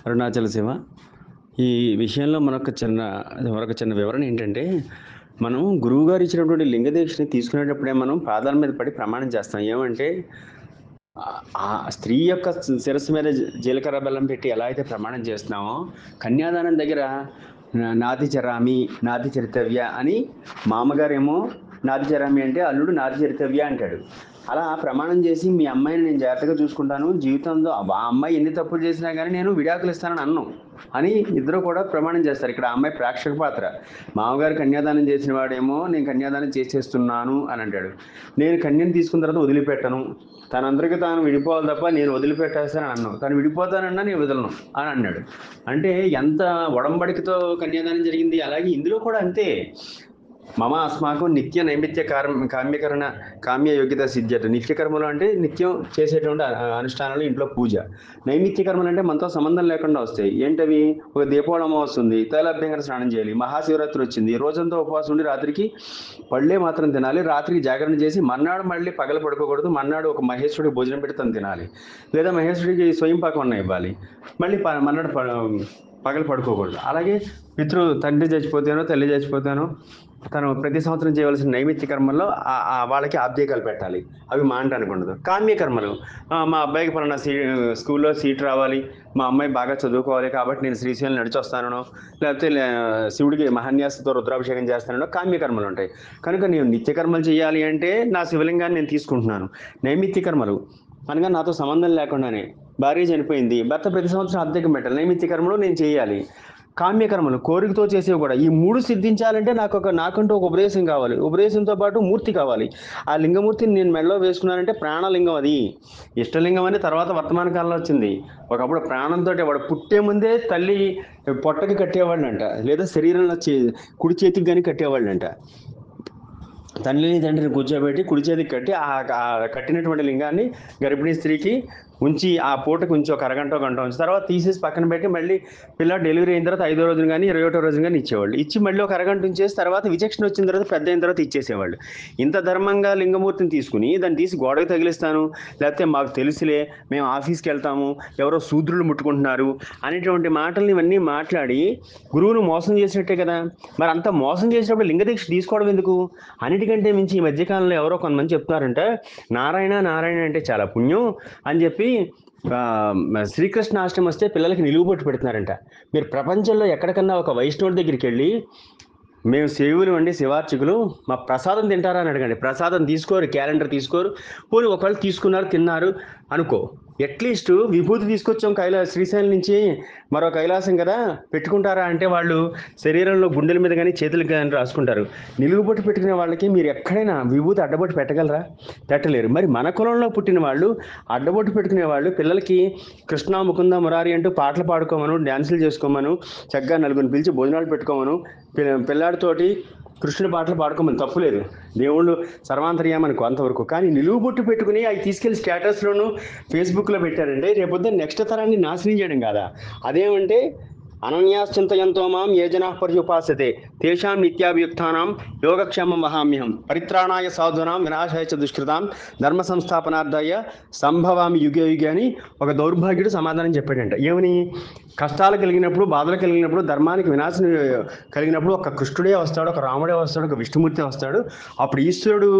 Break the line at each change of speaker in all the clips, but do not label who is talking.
అరుణాచల శివ. ఈ విషయంలో మరొక చిన్న వివరణ ఏంటంటే, మనం గురువుగారు ఇచ్చినటువంటి లింగ దీక్షని తీసుకునేటప్పుడే మనం పాదాల మీద పడి ప్రమాణం చేస్తాం. ఏమంటే, ఆ స్త్రీ యొక్క శిరస్సు మీద జీలకర్ర బెల్లం పెట్టి ఎలా అయితే ప్రమాణం చేస్తున్నామో, కన్యాదానం దగ్గర నాతి చరామి, నాతి చరితవ్య అని మామగారేమో నాతి చరామి అంటే అల్లుడు నాతి చరితవ్య అంటాడు. అలా ప్రమాణం చేసి మీ అమ్మాయిని నేను జాగ్రత్తగా చూసుకుంటాను, జీవితంలో ఆ అమ్మాయి ఎన్ని తప్పులు చేసినా కానీ నేను విడాకులు ఇస్తానని అన్నాను అని ఇద్దరు కూడా ప్రమాణం చేస్తారు. ఇక్కడ ఆ అమ్మాయి ప్రేక్షక పాత్ర. మామగారు కన్యాదానం చేసిన వాడేమో నేను కన్యాదానం చేసేస్తున్నాను అని అంటాడు. నేను కన్యను తీసుకున్న తర్వాత వదిలిపెట్టను, తనందరికీ తాను విడిపోవాలి తప్ప నేను వదిలిపెట్టేస్తానని అన్నాను, తను విడిపోతానన్నా నేను వదలను అని అన్నాడు. అంటే ఎంత ఒడంబడికతో కన్యాదానం జరిగింది. అలాగే ఇందులో కూడా అంతే. మమ అస్మాకం నిత్య నైమిత్య కామ్యకరణ కామ్య యోగ్యత సిద్ధ్యత. నిత్య కర్మలు అంటే నిత్యం చేసేటువంటి అనుష్ఠానాలు, ఇంట్లో పూజ. నైమిత్య కర్మలు అంటే మనతో సంబంధం లేకుండా వస్తాయి. ఏంటవి? ఒక దీపావళి అమావాస్య ఉంది, తైలాభ్యంకర స్నానం చేయాలి. మహాశివరాత్రి వచ్చింది, రోజంతా ఉపవాసం ఉండి రాత్రికి పళ్ళే మాత్రం తినాలి. రాత్రికి జాగరణ చేసి మర్నాడు మళ్ళీ పగల పడుకోకూడదు. మర్నాడు ఒక మహేశ్వరుడికి భోజనం పెట్టి తను తినాలి, లేదా మహేశ్వరుడికి స్వయం పాకం ఇవ్వాలి. మళ్ళీ మర్నాడు పగలు పడుకోకూడదు. అలాగే తండ్రి చచ్చిపోతానో తల్లి చచ్చిపోతానో తను ప్రతి సంవత్సరం చేయవలసిన నైమిత్య కర్మల్లో వాళ్ళకి ఆబ్జేకాలు పెట్టాలి. అవి మానడానికి ఉండదు. కామ్య కర్మలు, మా అబ్బాయికి పలానా స్కూల్లో సీట్ రావాలి, మా అమ్మాయి బాగా చదువుకోవాలి కాబట్టి నేను శ్రీశైలం నడిచి వస్తానో, లేకపోతే శివుడికి మహాన్యాసతో రుద్రాభిషేకం చేస్తానో కామ్య కర్మలు ఉంటాయి. కనుక నేను నిత్య కర్మలు చేయాలి అంటే నా శివలింగాన్ని నేను తీసుకుంటున్నాను. నైమిత్య కర్మలు అనగా నాతో సంబంధం లేకుండానే భార్య చనిపోయింది, భర్త ప్రతి సంవత్సరం అద్దెకం పెట్టాలి, నైమిత్య కర్మలు నేను చేయాలి. కామ్యకర్మలు కోరికతో చేసేవి కూడా. ఈ మూడు సిద్ధించాలంటే నాకంటూ ఒక ఉపదేశం కావాలి, ఉపదేశంతో పాటు మూర్తి కావాలి. ఆ లింగమూర్తిని నేను మెడలో వేసుకున్నానంటే ప్రాణలింగం. అది ఇష్టలింగం అని తర్వాత వర్తమాన కాలంలో వచ్చింది. ఒకప్పుడు ప్రాణంతో వాడు పుట్టే ముందే తల్లి పొట్టకి కట్టేవాళ్ళంట, లేదా శరీరంలో కుడి చేతికి కానీ కట్టేవాళ్ళంట. తల్లిని తండ్రిని కూర్చోబెట్టి కుడి చేతికి కట్టి ఆ కట్టినటువంటి లింగాన్ని గర్భిణీ స్త్రీకి ఉంచి ఆ పూటకు ఉంచి ఒక అరగంట గంట ఉంచి తర్వాత తీసేసి పక్కన పెట్టి మళ్ళీ పిల్ల డెలివరీ అయిన తర్వాత 5వ రోజున కానీ 21వ రోజున కానీ ఇచ్చేవాళ్ళు. ఇచ్చి మళ్ళీ ఒక అరగంట ఉంచేసి తర్వాత విచక్షణ వచ్చిన తర్వాత పెద్ద అయిన తర్వాత ఇచ్చేసేవాళ్ళు. ఇంత ధర్మంగా లింగమూర్తిని తీసుకుని దాన్ని తీసి గోడకు తగిలిస్తాను, లేకపోతే మాకు తెలుసులే మేము ఆఫీస్కి వెళ్తాము, ఎవరో శూద్రులు ముట్టుకుంటున్నారు అనేటువంటి మాటల్ని ఇవన్నీ మాట్లాడి గురువును మోసం చేసినట్టే కదా. మరి అంత మోసం చేసినప్పుడు లింగదీక్ష తీసుకోవడం ఎందుకు? అన్నిటికంటే మించి ఈ మధ్యకాలంలో ఎవరో కొంతమంది చెప్తున్నారంటే నారాయణ నారాయణ అంటే చాలా పుణ్యం అని చెప్పి శ్రీకృష్ణ ఆశ్రమం వస్తే పిల్లలకి నిలువుబొట్టు పెడుతున్నారంట. మీరు ప్రపంచంలో ఎక్కడికన్నా ఒక వైష్ణవుడి దగ్గరికి వెళ్ళి మేము సేవులు అండి శివార్చకులు, మా ప్రసాదం తింటారా అని అడగండి. ప్రసాదం తీసుకోరు, క్యాలెండర్ తీసుకోరు. పోనీ ఒకళ్ళు తీసుకున్నారు తిన్నారు అనుకో, అట్లీస్ట్ విభూతి తీసుకొచ్చాం శ్రీశైలం నుంచి మరో కైలాసం కదా పెట్టుకుంటారా అంటే వాళ్ళు శరీరంలో గుండెల మీద కానీ చేతులకు కానీ రాసుకుంటారు. నిలువుబొట్టు పెట్టుకునే వాళ్ళకి మీరు ఎక్కడైనా విభూతి అడ్డబొట్టు పెట్టగలరా? పెట్టలేరు. మరి మన కులంలో పుట్టిన వాళ్ళు అడ్డబొట్టు పెట్టుకునే వాళ్ళు పిల్లలకి కృష్ణ ముకుంద మురారి అంటూ పాటలు పాడుకోమను, డ్యాన్సులు చేసుకోమను, చక్కగా నలుగురిని పిలిచి భోజనాలు పెట్టుకోమను, పిల్లాడితోటి కృష్ణుడి పాటలు పాడుకోమని తప్పులేదు. దేవుళ్ళు సర్వాంతర్యామని కొంతవరకు. కానీ నిలువుబొట్టు పెట్టుకుని అవి తీసుకెళ్లి స్టేటస్లోను ఫేస్బుక్లో పెట్టారంటే రేపొద్దున నెక్స్ట్ తరాన్ని నాశనం చేయడం కాదా? అదేమంటే అనన్యాశ్చింతయంతో మాం ఏ జనా పర్యుపాసతే తేషాం నిత్యాభియుక్తానాం యోగక్షేమం వహామ్యహం పరిత్రాణాయ సాధునాం వినాశాయ చ దుష్కృతాం ధర్మ సంస్థాపనార్థాయ సంభవామి యుగే యుగే అని ఒక దౌర్భాగ్యుడు సమాధానం చెప్పాడంట. ఏమని? కష్టాలు కలిగినప్పుడు, బాధలు కలిగినప్పుడు, ధర్మానికి వినాశనం కలిగినప్పుడు ఒక కృష్ణుడే వస్తాడు, ఒక రాముడే వస్తాడు, ఒక విష్ణుమూర్తి వస్తాడు. అప్పుడు ఈశ్వరుడు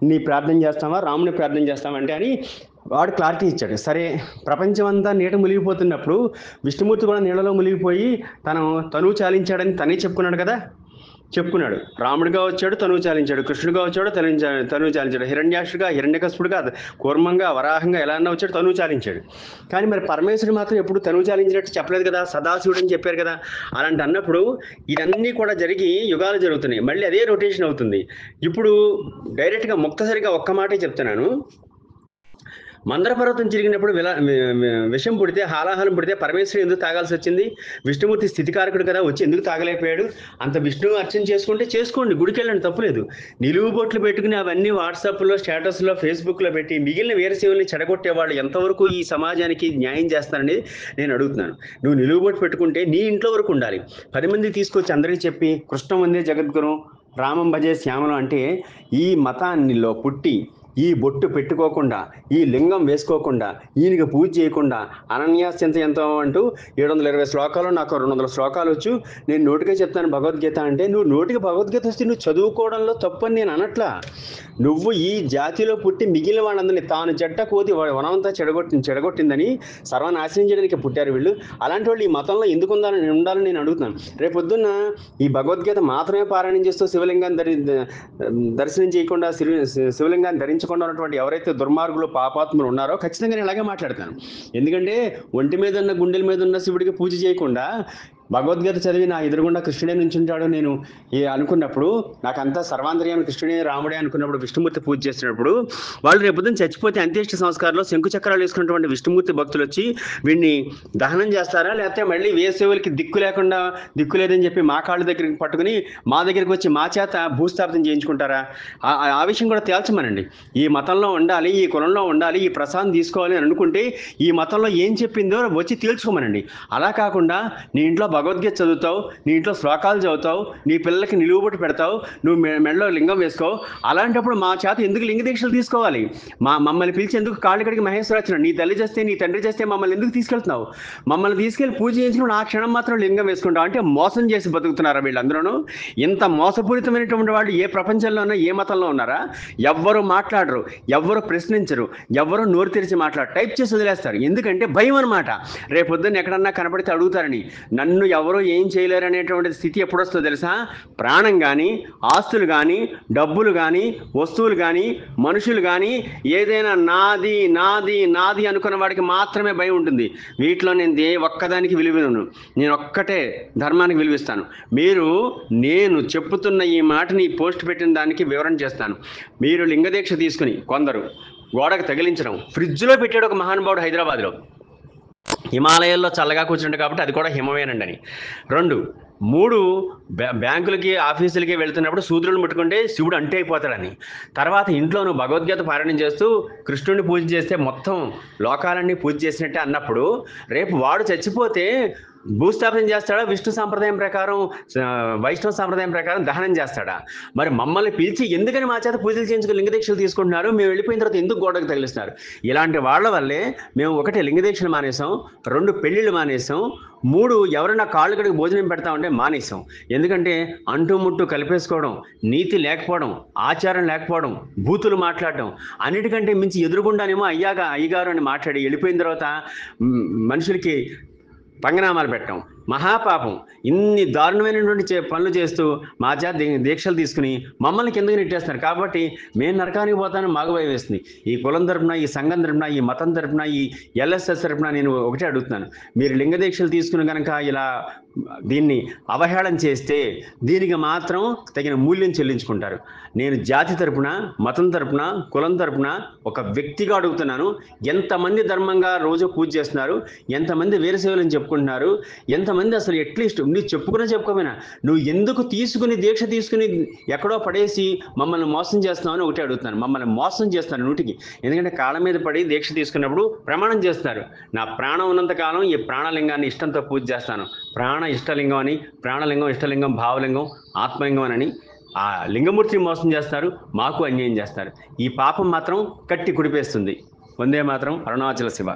నీ ప్రార్థన చేస్తావా, రాముని ప్రార్థన చేస్తావంటే అని వాడు క్లారిటీ ఇచ్చాడు. సరే, ప్రపంచం అంతా నీట మునిగిపోతున్నప్పుడు విష్ణుమూర్తి కూడా నీళ్ళలో మునిగిపోయి తనువు చాలించాడని తనే చెప్పుకున్నాడు. రాముడిగా వచ్చాడు, తనువు చాలించాడు. కృష్ణుడిగా వచ్చాడు, తనువు చాలించాడు. హిరణ్యాక్షుడిగా, హిరణ్యకశిపుడుగా, కూర్మంగా, వరాహంగా ఎలా అన్నా వచ్చాడు, తనువు చాలించాడు. కానీ మరి పరమేశ్వరుడు మాత్రం ఎప్పుడు తనువు చాలించినట్టు చెప్పలేదు కదా, సదాశివుడు అని చెప్పారు కదా. అలాంటి అన్నప్పుడు ఇవన్నీ కూడా జరిగి యుగాలు జరుగుతున్నాయి, మళ్ళీ అదే రొటేషన్ అవుతుంది. ఇప్పుడు డైరెక్ట్గా ముక్తసరిగా ఒక్క మాటే చెప్తున్నాను. మందర పర్వతం చిరిగినప్పుడు విషం పుడితే, హాలాహలం పుడితే పరమేశ్వరుడు ఎందుకు తాగాల్సి వచ్చింది? విష్ణుమూర్తి స్థితికారకుడు కదా, వచ్చి ఎందుకు తాగలేకపోయాడు? అంత విష్ణువు అర్చన చేసుకోండి, గుడికి వెళ్ళండి, తప్పులేదు. నిలువుబొట్లు పెట్టుకుని అవన్నీ వాట్సాప్లో, స్టేటస్లో, ఫేస్బుక్లో పెట్టి మిగిలిన వీరశైవుల్ని చెడగొట్టేవాళ్ళు ఎంతవరకు ఈ సమాజానికి న్యాయం చేస్తారనేది నేను అడుగుతున్నాను. నువ్వు నిలువుబొట్టు పెట్టుకుంటే నీ ఇంట్లో వరకు ఉండాలి. 10 మంది తీసుకొచ్చి అందరికీ చెప్పి కృష్ణ వందే జగద్గురు, రామం భజే శ్యామలం అంటే ఈ మతాన్నిలో పుట్టి ఈ బొట్టు పెట్టుకోకుండా, ఈ లింగం వేసుకోకుండా, ఈయనకి పూజ చేయకుండా అనన్యాస్యంత ఎంతో అంటూ 720 శ్లోకాలు, నాకు 200 శ్లోకాలు వచ్చు, నేను నోటికే చెప్తాను భగవద్గీత అంటే, నువ్వు నోటికి భగవద్గీత వస్తే నువ్వు చదువుకోవడంలో తప్పని నేను అనట్లా. నువ్వు ఈ జాతిలో పుట్టి మిగిలిన వాళ్ళందరినీ తాను జట్ట కోతి వనమంతా చెడగొట్టిందని సర్వనాశనం చేయడానికి పుట్టారు వీళ్ళు. అలాంటి వాళ్ళు ఈ మతంలో ఎందుకు ఉండాలని నేను అడుగుతున్నాను. రేపొద్దున్న ఈ భగవద్గీత మాత్రమే పారాయణం చేస్తూ శివలింగాన్ని దర్శనం చేయకుండా, శివలింగాన్ని ధరించకుండా ఉన్నటువంటి ఎవరైతే దుర్మార్గులు పాపాత్ములు ఉన్నారో ఖచ్చితంగా నేను ఇలాగే మాట్లాడతాను. ఎందుకంటే ఒంటి మీద ఉన్న, గుండెల మీద ఉన్న శివుడికి పూజ చేయకుండా భగవద్గీత చదివి నా ఎదురుగుండా కృష్ణుడే నుంచుంటాడు నేను అనుకున్నప్పుడు, నాకంతా సర్వాంతర్యామి కృష్ణుడే రాముడే అనుకున్నప్పుడు, విష్ణుమూర్తి పూజ చేసినప్పుడు వాళ్ళు రేపొద్దున చచ్చిపోతే అంత్యేష్టి సంస్కారంలో శంకు చక్రాలు వేసుకున్నటువంటి విష్ణుమూర్తి భక్తులు వచ్చి వీడిని దహనం చేస్తారా, లేకపోతే మళ్ళీ వేసేవులకి దిక్కు లేదని చెప్పి మా కాళ్ళ దగ్గరికి పట్టుకుని మా దగ్గరికి వచ్చి మా చేత భూస్థాపితం చేయించుకుంటారా? ఆ విషయం కూడా తేల్చమనండి. ఈ మతంలో ఉండాలి, ఈ కులంలో ఉండాలి, ఈ ప్రసాదం తీసుకోవాలి అని అనుకుంటే ఈ మతంలో ఏం చెప్పిందో వచ్చి తేల్చుకోమనండి. అలా కాకుండా నీ ఇంట్లో భగవద్గీత చదువుతావు, నీ ఇంట్లో శ్లోకాలు చదువుతావు, నీ పిల్లలకి నిలువుబొట్టు పెడతావు, నువ్వు మెడలో లింగం వేసుకోవు. అలాంటప్పుడు మా చేత ఎందుకు లింగ దీక్షలు తీసుకోవాలి? మమ్మల్ని పిలిచి ఎందుకు కాళ్ళు కడిగి మహేశ్వరాచరణ, నీ తల్లి చేస్తే నీ తండ్రి చేస్తే మమ్మల్ని ఎందుకు తీసుకెళ్తున్నావు? మమ్మల్ని తీసుకెళ్ళి పూజ చేయించుకుని ఆ క్షణం మాత్రం లింగం వేసుకుంటావు అంటే మోసం చేసి బతుకుతున్నారా వీళ్ళందరూ? ఇంత మోసపూరితమైనటువంటి వాళ్ళు ఏ ప్రపంచంలో ఉన్నా, ఏ మతంలో ఉన్నారా? ఎవ్వరు మాట్లాడరు, ఎవ్వరు ప్రశ్నించరు, ఎవ్వరు నోరు తెరిచి మాట్లాడరు, టైప్ చేసి వదిలేస్తారు. ఎందుకంటే భయం అనమాట. రేపొద్దున్న ఎక్కడన్నా కనపడితే అడుగుతారని. నన్ను ఎవరో ఏం చేయలేరు అనేటువంటి స్థితి ఎప్పుడు వస్తుందో తెలుసా? ప్రాణం కానీ, ఆస్తులు కానీ, డబ్బులు కానీ, వస్తువులు కానీ, మనుషులు కానీ, ఏదైనా నాది నాది నాది అనుకున్న వాడికి మాత్రమే భయం ఉంటుంది. వీటిలో నేను ఒక్కదానికి విలువను, నేను ఒక్కటే ధర్మానికి విలువిస్తాను. నేను చెప్పుతున్న ఈ మాటని పోస్ట్ పెట్టిన దానికి వివరణ చేస్తాను. మీరు లింగదీక్ష తీసుకుని కొందరు గోడకు తగిలించడం, ఫ్రిడ్జ్లో పెట్టాడు ఒక మహానుభావుడు హైదరాబాద్లో. హిమాలయాల్లో చల్లగా కూర్చుంటాడు కాబట్టి అది కూడా హిమమేనండి అని. 2, 3 బ్యాంకులకి, ఆఫీసులకి వెళ్తున్నప్పుడు శూద్రులను ముట్టుకుంటే శివుడు అంటే అయిపోతాడని. తర్వాత ఇంట్లో నువ్వు భగవద్గీత పారాయణం చేస్తూ కృష్ణుడిని పూజ చేస్తే మొత్తం లోకాలన్నీ పూజ చేసినట్టే అన్నప్పుడు రేపు వాడు చచ్చిపోతే భూస్థాపనం చేస్తాడా? విష్ణు సాంప్రదాయం ప్రకారం, వైష్ణవ సాంప్రదాయం ప్రకారం దహనం చేస్తాడా? మరి మమ్మల్ని పిలిచి ఎందుకని మా చేత పూజలు చేయించుకుని లింగదీక్షలు తీసుకుంటున్నారు? మేము వెళ్ళిపోయిన తర్వాత ఎందుకు గోడకు తగిలిస్తున్నారు? ఇలాంటి వాళ్ళ వల్లే మేము 1 లింగదీక్షలు మానేసాం, 2 పెళ్ళిళ్ళు మానేసాం, 3 ఎవరైనా కాళ్ళు కడిగి భోజనం పెడతా ఉంటే మానేసాం. ఎందుకంటే అంటుముట్టు కలిపేసుకోవడం, నీతి లేకపోవడం, ఆచారం లేకపోవడం, బూతులు మాట్లాడడం, అన్నిటికంటే మించి ఎదురుగుండానేమో అయ్యగారు అని మాట్లాడి వెళ్ళిపోయిన తర్వాత మనుషులకి పంగనామాలు పెట్టడం మహాపాపం. ఇన్ని దారుణమైనటువంటి పనులు చేస్తూ మా చేత దీక్షలు తీసుకుని మమ్మల్ని కిందకి నెట్టేస్తున్నారు. కాబట్టి మేము నరకానికి పోతానని మాకు భయం వేస్తుంది. ఈ కులం తరపున, ఈ సంఘం తరపున, ఈ మతం తరపున, ఈ ఎల్ఎస్ఎస్ తరపున నేను ఒకటే అడుగుతున్నాను. మీరు లింగ దీక్షలు తీసుకుని కనుక ఇలా దీన్ని అవహేళన చేస్తే దీనికి మాత్రం తగిన మూల్యం చెల్లించుకుంటారు. నేను జాతి తరపున, మతం తరపున, కులం తరపున ఒక వ్యక్తిగా అడుగుతున్నాను. ఎంతమంది ధర్మంగా రోజు పూజ చేస్తున్నారు, ఎంతమంది వీరసేవలను చెప్పుకుంటున్నారు, ఎంతమంది అసలు అట్లీస్ట్ నువ్వు చెప్పుకోకపోయినా నువ్వు ఎందుకు దీక్ష తీసుకుని ఎక్కడో పడేసి మమ్మల్ని మోసం చేస్తున్నావు అని ఒకటే అడుగుతున్నాను. మమ్మల్ని మోసం చేస్తున్నారు నూటికి. ఎందుకంటే కాళ్ళ మీద పడి దీక్ష తీసుకున్నప్పుడు ప్రమాణం చేస్తారు, నా ప్రాణం ఉన్నంతకాలం ఈ ప్రాణలింగాన్ని ఇష్టంతో పూజ చేస్తాను. ప్రాణ ఇష్టలింగం అని, ప్రాణలింగం, ఇష్టలింగం, భావలింగం, ఆత్మలింగం అని ఆ లింగమూర్తిని మోసం చేస్తారు, మాకు అన్యాయం చేస్తారు. ఈ పాపం మాత్రం కట్టి కుడిపేస్తుంది. వందే మాతరం. అరుణాచల శివ.